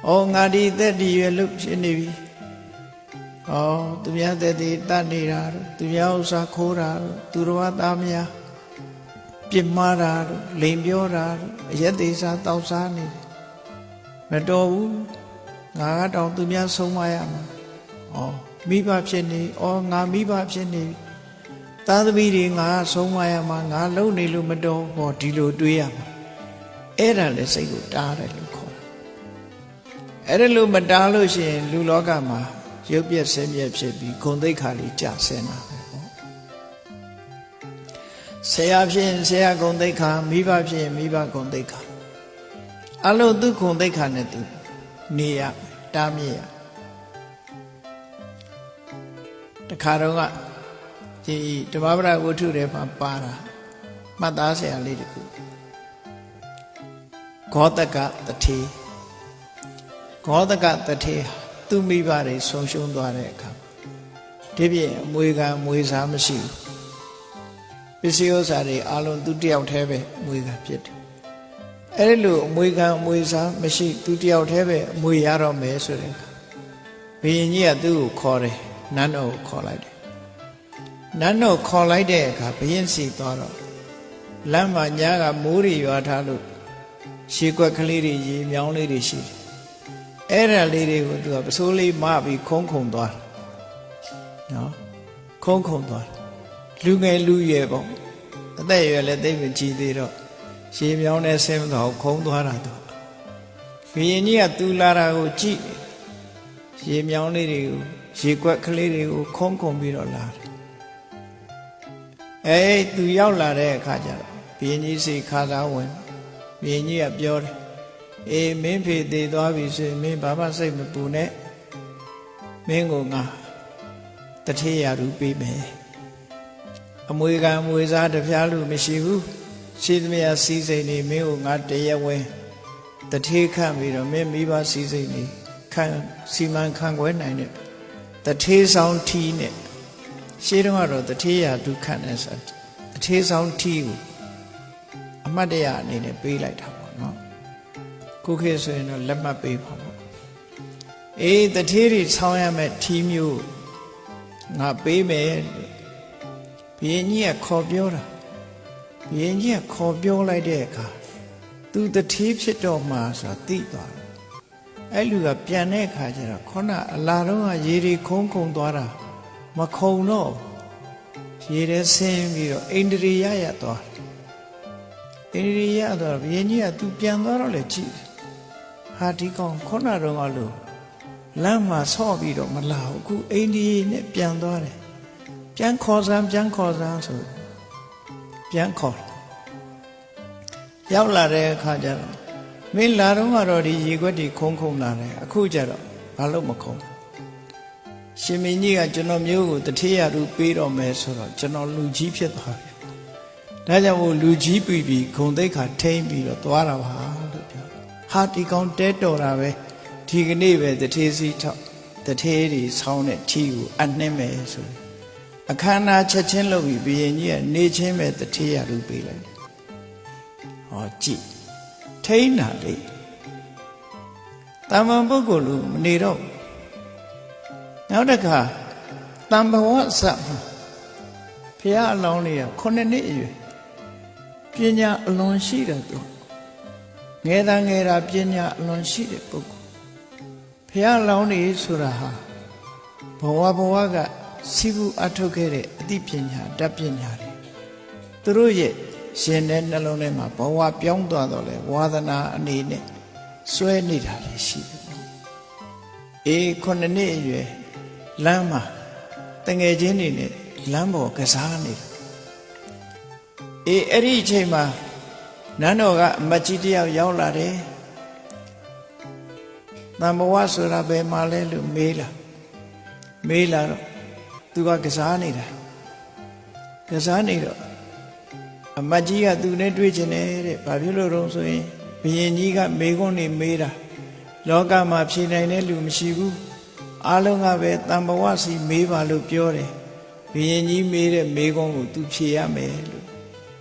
ဩငါဒီသက်တည်ရွယ်လို့ဖြစ်နေပြီဩသူများသက်တည်တတ်နေတာသူများဥစ္စာခိုးတာသူတော်ဘာသားများပြစ်မှားတာလိန်ပြောတာအရက်သေးစားတောက်စားနေမတော်ဘူးငါကတော့သူများဆုံးမရမှာဩမိဘဖြစ်နေဩငါမိဘဖြစ်နေသားသမီးတွေငါဆုံးမရမှာငါလုံနေလို့မတော်ဟောဒီလိုတွေးရမှာအဲ့ဒါလည်းစိတ်ကိုတားတယ်လို့ခေါ်တယ်အဲ့ဒါလို့မတားလို့ရှိရင်လူလောကမှာရုပ်ပြက်ဆင်းရဲဖြစ်ပြီးဂုဏ်သိက္ခာလေးကျဆင်းတာပဲပေါ့ဆရာဖြစ်ရင်ဆရာဂုဏ်သိက္ခာမိဘဖြစ်ရင်မိဘဂုဏ်သိက္ခာအလုံးသူဂုဏ်သိက္ခာနဲ့သူနေရတားမြစ်ရတခါတော့ကဒီဓမ္မပဒဝတ္ထုထဲမှာပါတာမှတ်သားစရာလေးတခုဂောတကတထေဂောတကတထေသူမိဘတွေဆုံးရှုံးသွားတဲ့အခါဒီပြင်အမွေခံအမွေစားမရှိဘူးပစ္စည်းဥစ္စာတွေအလုံးသူတယောက်တည်းပဲအမွေခံဖြစ်တယ်အဲ့လိုအမွေခံအမွေစားမရှိသူတယောက်တည်းပဲအမွေရတော့မယ်ဆိုတဲ့အခါဘုရင်ကြီးကသူ့ကိုခေါ်တယ်နန်းတော်ကိုခေါ်လိုက်တယ်နန်းတော်ခေါ်လိုက်တဲ့အခါဘုရင်စီသွားတော့လမ်းမှာညာကမိုးတွေရွာထားလို့ရှေးကွက်ကလေးတွေရေမြောင်းလေးတွေရှိတယ်အဲ့ဒါလေးတွေကိုသူကပစိုးလေးမပြီးခုံးခုံသွားနော်ခုံးခုံသွားလူငယ်လူရွယ်ပေါ့အသက်ရွယ်လည်းသိပ်မကြီးသေးတော့ရေမြောင်းနဲ့ဆင်းတော့ခုံးသွားတာတော့ဘုရင်ကြီးကသူလာတာကိုကြည့်ရေမြောင်းလေးတွေကိုရေကွက်ကလေးတွေကိုခုံးခုံပြီးတော့လာတယ်သူရောက်လာတဲ့အခါကျတော့ဘုရင်ကြီးစီခါသားဝင်ဘုရင်ကြီးကပြောတယ်အေးမင်းဖေသေးသွားပြီဆိုရင်မင်းဘာမှစိတ်မပူနဲ့မင်းကိုငါတထေးရူပေးမယ်အမွေခံအမွေစားတပြားလို့မရှိဘူးရှိသမျှစီးစိမ်နေမင်းကိုငါတရက်ဝင်တထေးခန့်ပြီးတော့မင်းမိဘစီးစိမ်နေခံစီမံခန့်ခွဲနိုင်တဲ့တထေးဆောင်ထီးနဲ့ရှင်းတော့တထေးရဒုက္ခနဲ့ဆိုတထေးဆောင်ထီးကိုအမတ်တရအနေနဲ့ပေးလိုက်တာပေါ့နော်ခုခေတ်ဆိုရင်တော့လက်မှတ်ပေးပါပေါ့အေးတထေးတွေဆောင်းရမယ်ထီးမျိုးငါပေးမယ်ဘုရင်ကြီးကခေါ်ပြောတာဘုရင်ကြီးကခေါ်ပြောလိုက်တဲ့အခါသူတထေးဖြစ်တော့မှဆိုတာသိသွားတယ်အဲ့လူကပြန်တဲ့အခါကျတော့ခေါနအလာတော့ရေတွေခုံးခုံသွားတာမခုံတော့ရေထဲဆင်းပြီးတော့အိန္ဒြေယရသွားတယ်အိန္ဒြေယသွားဘုရင်ကြီးကသူပြန်သွားတော့လေကြည့်ဟာဒီကောင်ခေါနတော့ကလို့လမ်းမှာဆော့ပြီးတော့မလာဘူးအခုအိန္ဒြေနဲ့ပြန်သွားတယ်ပြန်ခေါ်စမ်းဆိုပြန်ခေါ်ရောက်လာတဲ့အခါကျတော့မင်းလာတော့ကတော့ဒီရေခွက်တွေခုံလာတယ်အခုကျတော့ဘာလို့မခုံရှင်မင်းကြီးကကျွန်တော်မျိုးကိုတထေးရူပေးတော့မယ်ဆိုတော့ကျွန်တော်လူကြီးဖြစ်သွားတယ်ဒါကြောင့်မို့လူကြီးပြီးဂုံသိက္ခာထိမ့်ပြီးတော့သွားတာပါလို့ပြောဟာဒီကောင်တဲတော်တာပဲဒီကနေ့ပဲတထေးစီထောက်တထေးတွေဆောင်းတဲ့ထီကိုအနှင်းမယ်ဆိုအခမ်းအနားချက်ချင်းလုပ်ပြီးဘုရင်ကြီးကနေချင်းပဲတထေးရူပေးလိုက်ဟောကြည့်ထိန်းတာလေတမန်ပုဂ္ဂိုလ်လူမနေတော့နောက်တစ်ခါတန်ဘဝဇတ်ဘုရားအလောင်းလေးက9နှစ်အရွယ်ပညာအလွန်ရှိတယ်သူငယ်တာပညာအလွန်ရှိတဲ့ပုဂ္ဂိုလ်ဘုရားအလောင်းလေးဆိုတာဟာဘဝကစီးပူအထုတ်ခဲ့တဲ့အသိပညာတတ်ပညာတွေသူတို့ရဲ့ရှင်တဲ့နှလုံးထဲမှာဘဝပြောင်းသွားတော့လေဝါဒနာအနေနဲ့စွဲနေတာလည်းရှိတယ်ပေါ့အေး9နှစ်အရွယ်လမ်းမှာတငယ်ချင်းတွေနဲ့လမ်းပေါ်ကစားနေတာအေးအဲ့ဒီအချိန်မှာနန်းတော်ကအမတ်ကြီးတယောက်ရောက်လာတယ်တန်ဘဝဆိုတာဘယ်မှာလဲလို့မေးလာတော့သူကကစားနေတာတော့အမတ်ကြီးကသူနဲ့တွေ့ချင်တယ်တဲ့ဘာဖြစ်လို့တော့ဆိုရင်ဘုရင်ကြီးကမေခွန်းနေမေးတာလောကမှာဖြေနိုင်တဲ့လူမရှိဘူးအားလုံးကပဲတန်ဘဝစီမေးပါလို့ပြောတယ်ဘုရင်ကြီးမေးတဲ့မေခွန်းကိုသူဖြေရမယ်လို့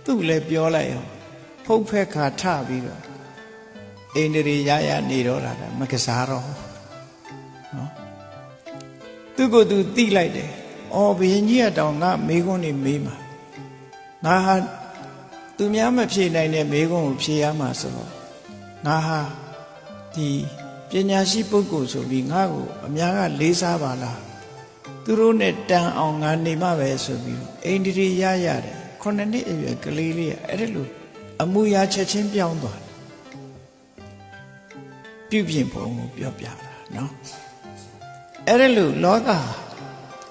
သူလည်းပြောလိုက်အောင်ဖုတ်ဖက်ခါထပြီးတော့ အိန္ဒြေရရနေတော့တာမကစားတော့နော်သူကိုယ်သူတိလိုက်တယ်အော်ဘုရင်ကြီးကတောင်ငါမေးခွန်းနေမေးမှာငါဟာသူများမဖြေနိုင်တဲ့မေးခွန်းကိုဖြေရမှာဆိုတော့ငါဟာဒီပညာရှိပုဂ္ဂိုလ်ဆိုပြီးငါ့ကိုအများကလေးစားပါလားသူတို့နဲ့တန်အောင်ငါနေမှပဲဆိုပြီးအိန္ဒြေရရတယ်9နှစ်အရွယ်ကလေးလေးအဲ့ဒါလို့အမူအရာချက်ချင်းပြောင်းသွားပြုပြင်ပုံကိုပြောပြတာနော်အဲ့ဒါလို့လောက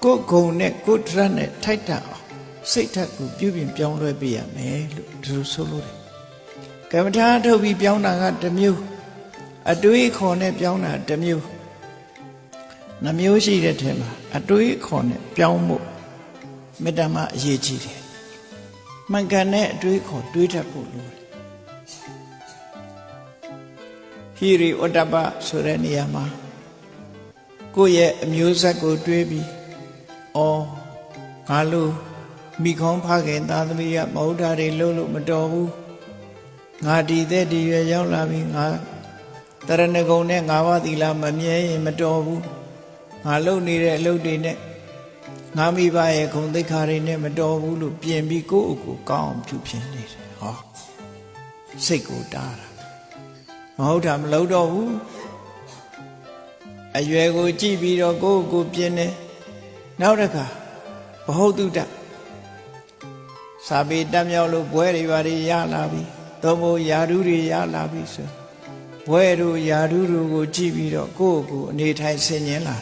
ကိုယ်ဂုံနဲ့ကိုယ်ဒရတ်နဲ့ထိုက်တန်အောင်စိတ်ဓာတ်ကိုပြုပြင်ပြောင်းလဲပေးရမယ်လို့ဒီလိုဆိုလို့တယ်ကမ္မထာထုတ်ပြီးပြောင်းတာကတစ်မျိုးအတွေးခေါ်နဲ့ပြောင်းတာတစ်မျိုးနှမျိုးရှိတဲ့ထဲမှာအတွေးခေါ်နဲ့ပြောင်းမှုမေတ္တာမှအရေးကြီးတယ်မှန်ကန်တဲ့အတွေးခေါ်တွေးတတ်ဖို့လိုတယ်ဟိရိဩတ္တပဆိုတဲ့နေရာမှာကိုယ့်ရဲ့အမျိုးဆက်ကိုတွေးပြီးအော်ငါလို့မိခေါင်းဖခင်သားသမီးကမဟုတ်တာတွေလုပ်လို့မတော်ဘူးငါဒီတဲ့ဒီရွယ်ရောက်လာပြီငါတရဏဂုံနဲ့ငါးပါးသီလမမြဲရင်မတော်ဘူးငါလုပ်နေတဲ့အလုပ်တွေနဲ့ငါမိဘရဲ့ဂုဏ်သိက္ခာတွေနဲ့မတော်ဘူးလို့ပြင်ပြီးကိုယ့်အကိုကောင်းအောင်ပြုပြင်နေတယ်ဟောစိတ်ကိုတားတာမဟုတ်တာမလုပ်တော့ဘူးအရွယ်ကိုကြည့်ပြီးတော့ကိုယ့်ကိုပြင်နေနောက်တစ်ခါဘဟုတ်တုတ္တစာပေတတ်မြောက်လို့ဘွဲတွေဘာတွေရလာပြီသို့မဟုတ်ယာဓုတွေရလာပြီဆိုဘွဲတို့ယာဓုတို့ကိုကြည့်ပြီးတော့ကိုယ့်ကိုအနေထိုင်ဆင်ញင်လာ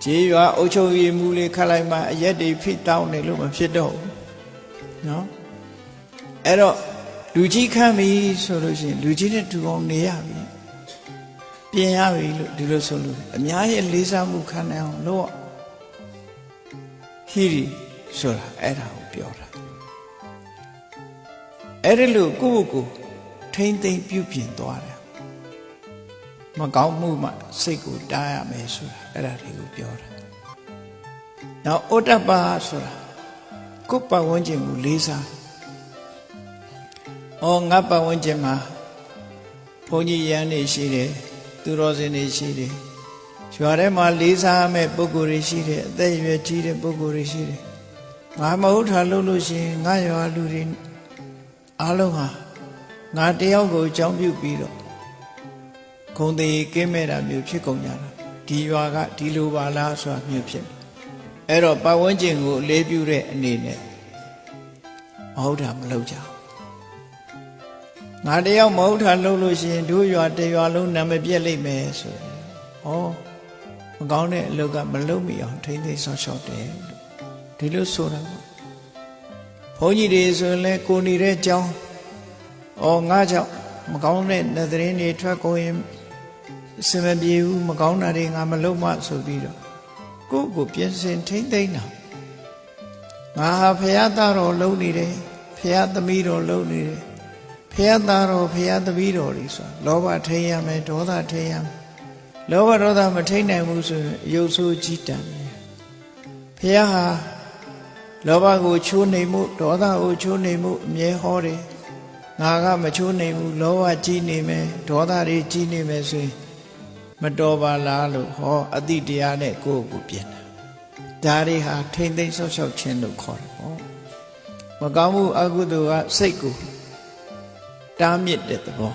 ခြေရွာအုပ်ချုပ်ရေးမှုလေးခတ်လိုက်မှအရက်တွေဖိတောင်းနေလို့မဖြစ်တော့ဘူးနော်အဲ့တော့လူကြီးခန့်ပြီဆိုလို့ရှိရင်လူကြီးနဲ့တူအောင်နေရပြီပြင်ရပြီလို့ဒီလိုဆိုလို့အများရဲ့လေးစားမှုခံနိုင်အောင်လို့ဟိရိဆိုတာအဲ့ဒါကိုပြောတာအဲ့ဒါလို့ကိုယ့်ကိုထိမ့်သိမ့်ပြုပြင်သွားတယ်မကောင်းမှုမှစိတ်ကိုတားရမယ်ဆိုတာအဲ့ဒါတွေကိုပြောတာနောက်ဩတ္တပဆိုတာကိုယ်ပတ်ဝန်းကျင်ကိုလေးစားငါပတ်ဝန်းကျင်မှာဘုန်းကြီးရန်နေရှိတယ်သူတော်စင်တွေရှိတယ်ရွာထဲမှာလေးစားမဲ့ပုဂ္ဂိုလ်တွေရှိတယ်အသက်အရွယ်ကြီးတဲ့ပုဂ္ဂိုလ်တွေရှိတယ်ငါမဟုတ်တာလုပ်လို့ရှိရင်ငါရွာလူတွေအားလုံးဟာငါတယောက်ကိုအကြောင်းပြုပြီးတော့ဂုံသေးကင်းမဲ့တာမျိုးဖြစ်ကုန်ကြတာဒီရွာကဒီလိုပါလားဆိုတာမျိုးဖြစ်အဲ့တော့ပတ်ဝန်းကျင်ကိုအလေးပြုတဲ့အနေနဲ့မဟုတ်တာမလုပ်ကြဘူးငါတယောက်မဟုတ်တာလုပ်လို့ရှိရင်တို့ရွာတရွာလုံးနာမပြက်လိမ့်မယ်ဆိုရင်မကောင်းတဲ့အလုပ်ကမလုပ်မိအောင်ထိမ့်သိမ်းဆော့ရှော့တယ်ဒီလိုဆိုတာပေါ့ဘုန်းကြီးတွေဆိုရင်လည်းကိုနေတဲ့ကြောင်းငါကြောင့်မကောင်းတဲ့သတင်းတွေထွက်ကုန်ရင်စင်မပြေဘူးမကောင်းတာတွေငါမလုပ်မှဆိုပြီးတော့ကိုယ့်ကိုပြင်ဆင်ထိမ့်သိမ်းတာငါဟာဖရာသားတော်လုံးနေတယ်ဖရာသမီးတော်လုံးနေတယ်ဖရာသားတော်ဖရာသမီးတော်တွေဆိုလောဘထိန်ရမယ်ဒေါသထိန်ရမယ်လောဘဒေါသမထိန်နိုင်ဘူးဆိုရင်အယုတ်ဆိုးကြီးတန်တယ်ဖရာဟာလောဘကိုချိုးနှိမ်မှုဒေါသကိုချိုးနှိမ်မှုအမြဲဟောတယ်ငါကမချိုးနှိမ်ဘူးလောဘကြီးနေမယ်ဒေါသတွေကြီးနေမယ်ဆိုရင်မတော်ပါလားလို့ဟောအတိတရားနဲ့ကိုယ့်ကိုပြင်တာဒါတွေဟာထိမ့်သိမ်းဆော့ရှော့ခြင်းလို့ခေါ်တယ်ပေါ့မကောင်းမှုအကုသိုလ်ကစိတ်ကိုတားမြစ်တဲ့သဘော